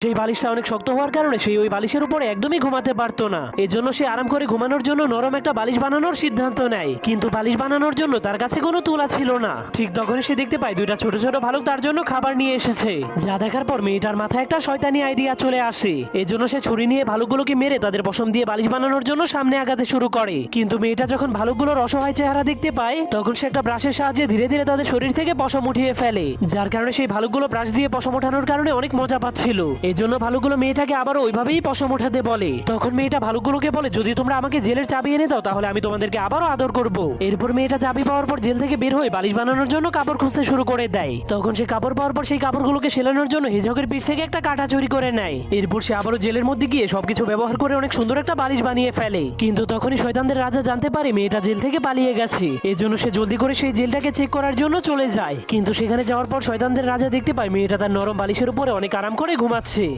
সেই বালিশটা অনেক শক্ত হওয়ার কারণে সে ওই বালিশের উপরে একদমই ঘুমাতে পারতো না। এজন্য সে আরাম করে ঘুমানোর জন্য নরম একটা বালিশ বানানোর সিদ্ধান্ত নেয়। কিন্তু বালিশ বানানোর জন্য তার কাছে কোনো তুলা ছিল না। ঠিক তখনই সে দেখতে পায় দুইটা ছোট ছোট ভালুক তার জন্য খাবার নিয়ে এসেছে। যা দেখার পর মেয়েটার মাথায় একটা শয়তানি আইডিয়া চলে আসে। এজন্য সে ছুরি নিয়ে ভালুকগুলোকে মেরে তাদের পশম দিয়ে বালিশ বানানোর জন্য সামনে আগাতে শুরু করে। কিন্তু মেয়েটা যখন ভালুকগুলোর অসহায় চেহারা দেখতে পায় তখন সে একটা ব্রাশের সাহায্যে ধীরে ধীরে তাদের শরীর থেকে পশম উঠিয়ে ফেলে। যার কারণে সেই ভালুকগুলো ব্রাশ দিয়ে পশম ওঠানোর কারণে অনেক মজা পাচ্ছিল। এজন্য ভালুকগুলো মেয়েটাকে আবারও ওইভাবেই পশম ওঠাতে বলে। তখন মেয়েটা ভালুকগুলোকে বলে, যদি তোমরা আমাকে জেলের চাবি এনে দাও তাহলে আমি তোমাদেরকে আবারও আদর করব। এরপর মেয়েটা চাবি পাওয়ার পর জেল থেকে বের হয়ে বালিশ বানানোর জন্য কাপড় খুঁজতে শুরু করে দেয়। তখন সে কাপড় পাওয়ার পর সেই কাপড়গুলোকে সেলানোর জন্য হিজকের পিঠ থেকে একটা কাঁটা চুরি করে নেয়। এরপর সে আবারও জেলের মধ্যে গিয়ে সবকিছু ব্যবহার করে অনেক সুন্দর একটা বালিশ বানিয়ে ফেলে। কিন্তু তখনই শয়তানদের রাজা জানতে পারে মেয়েটা জেল থেকে পালিয়ে গেছে। এজন্য সে জলদি করে সেই জেলটাকে চেক করার জন্য চলে যায়। কিন্তু সেখানে যাওয়ার পর শয়তানদের রাজা দেখতে পায় মেয়েটা তার নরম বালিশের উপরে অনেক আরাম করে ঘুমাচ্ছে।